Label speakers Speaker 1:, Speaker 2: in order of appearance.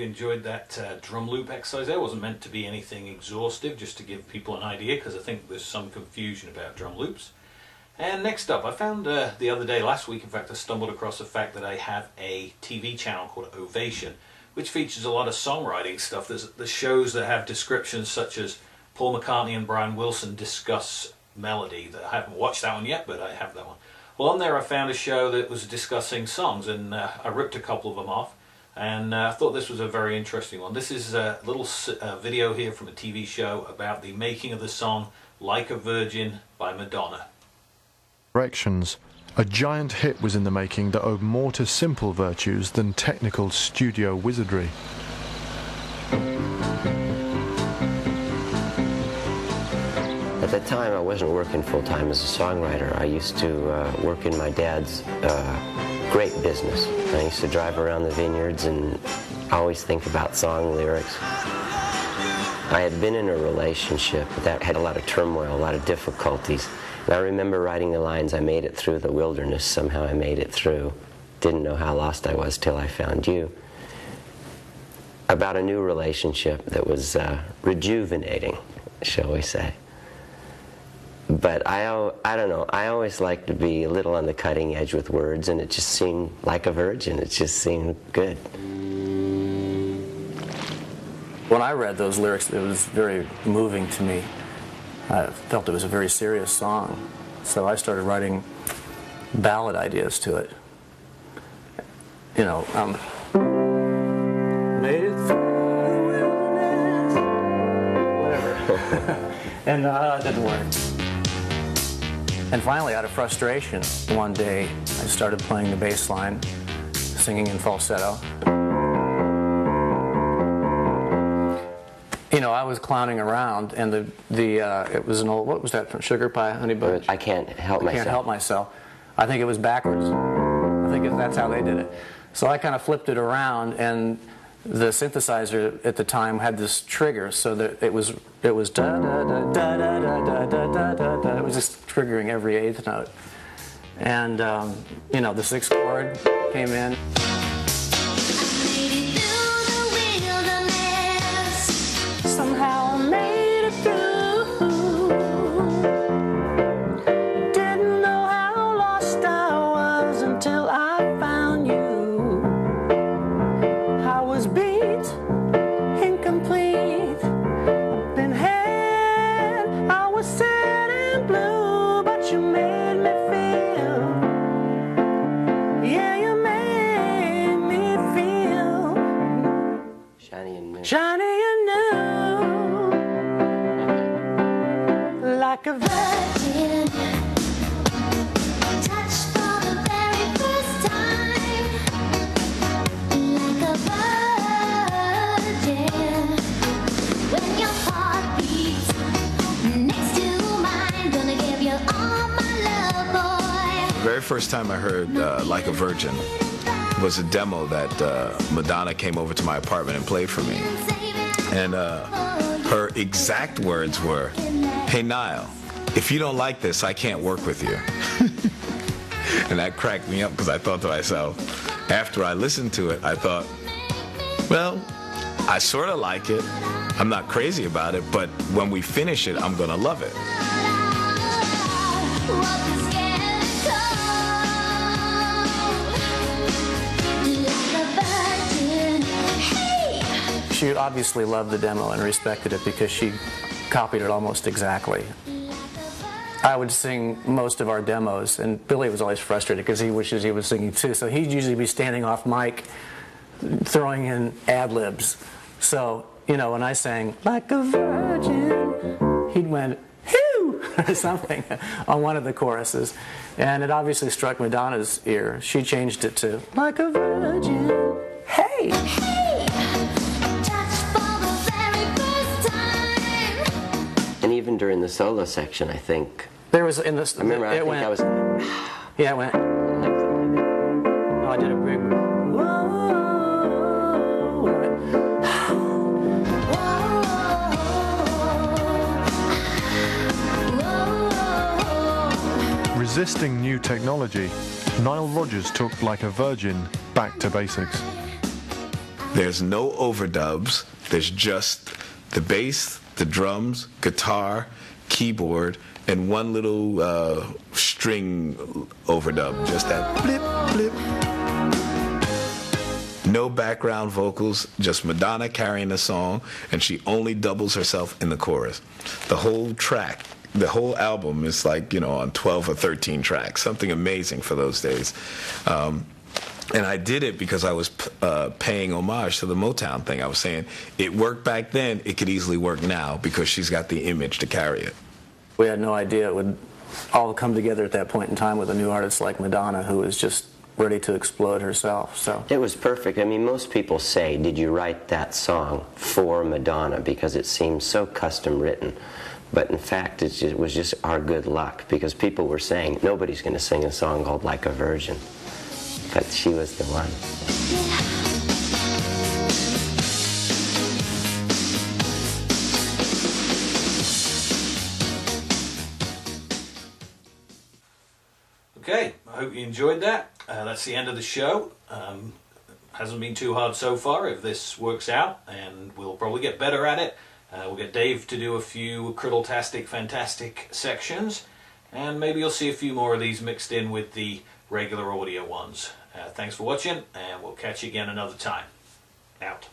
Speaker 1: you enjoyed that drum loop exercise there. It wasn't meant to be anything exhaustive, just to give people an idea, because I think there's some confusion about drum loops. And next up, I found the other day, last week in fact, I stumbled across the fact that I have a TV channel called Ovation, which features a lot of songwriting stuff. There's shows that have descriptions such as Paul McCartney and Brian Wilson discuss melody. I haven't watched that one yet, but I have that one. Well, on there I found a show that was discussing songs, and I ripped a couple of them off, and I thought this was a very interesting one. This is a little video here from a TV show about the making of the song Like a Virgin by Madonna.
Speaker 2: Directions. A giant hit was in the making that owed more to simple virtues than technical studio wizardry.
Speaker 3: At that time, I wasn't working full-time as a songwriter. I used to work in my dad's grape business. I used to drive around the vineyards and always think about song lyrics. I had been in a relationship that had a lot of turmoil, a lot of difficulties. And I remember writing the lines, I made it through the wilderness, somehow I made it through. Didn't know how lost I was till I found you. About a new relationship that was rejuvenating, shall we say. But I don't know, I always like to be a little on the cutting edge with words, and it just seemed like a virgin. It just seemed good.
Speaker 4: When I read those lyrics, it was very moving to me. I felt it was a very serious song, so I started writing ballad ideas to it. You know, made it through the wilderness, whatever. And it didn't work. And finally, out of frustration, one day I started playing the bass line, singing in falsetto. You know, I was clowning around, and it was an old, what was that from Sugar Pie, Honey Bunch?
Speaker 3: I Can't Help Myself.
Speaker 4: I Can't Help Myself. I think it was backwards. I think that's how they did it. So I kind of flipped it around, and the synthesizer at the time had this trigger, so that it was da da da da da da da da da da. It was just triggering every eighth note, and you know, the sixth chord came in.
Speaker 5: Somehow I made it through. Didn't know how lost I was until I found you. I was beat, incomplete. Been had, I was sad and blue, but you made me feel. Yeah, you made me feel
Speaker 3: Shiny and new.
Speaker 5: shiny and new. Like a virgin, touched for the very first time. Like a virgin, when your heart beats next to mine, gonna give you all my love, boy.
Speaker 6: The very first time I heard Like a Virgin was a demo that Madonna came over to my apartment and played for me. And her exact words were, "Hey Niall, if you don't like this, I can't work with you." And that cracked me up, because I thought to myself, after I listened to it, I thought, well, I sort of like it. I'm not crazy about it, but when we finish it, I'm gonna love it.
Speaker 4: She obviously loved the demo and respected it, because she copied it almost exactly. I would sing most of our demos, and Billy was always frustrated because he wishes he was singing too. So he'd usually be standing off mic, throwing in ad-libs. So, you know, when I sang, "Like a Virgin," he'd went, "Whew," or something on one of the choruses. And it obviously struck Madonna's ear. She changed it to, "Like a Virgin, hey."
Speaker 3: And even during the solo section, I think.
Speaker 4: There was in this.
Speaker 3: I remember. I was.
Speaker 4: Yeah, it went. Oh, I did a big.
Speaker 2: Resisting new technology, Nile Rodgers took Like a Virgin back to basics.
Speaker 6: There's no overdubs. There's just the bass, the drums, guitar, keyboard, and one little string overdub. Just that blip, blip. No background vocals, just Madonna carrying the song, and she only doubles herself in the chorus. The whole track, the whole album is like, on 12 or 13 tracks, something amazing for those days. And I did it because I was paying homage to the Motown thing. I was saying it worked back then, it could easily work now because she's got the image to carry it.
Speaker 4: We had no idea it would all come together at that point in time with a new artist like Madonna, who was just ready to explode herself. So
Speaker 3: it was perfect. I mean, most people say, did you write that song for Madonna? Because it seems so custom written. But in fact, it was just our good luck, because people were saying, nobody's going to sing a song called Like a Virgin. But she was the one.
Speaker 1: Okay, I hope you enjoyed that. That's the end of the show. Hasn't been too hard so far if this works out, and we'll probably get better at it. We'll get Dave to do a few Criddle-tastic, fantastic sections, and maybe you'll see a few more of these mixed in with the regular audio ones. Thanks for watching, and we'll catch you again another time. Out.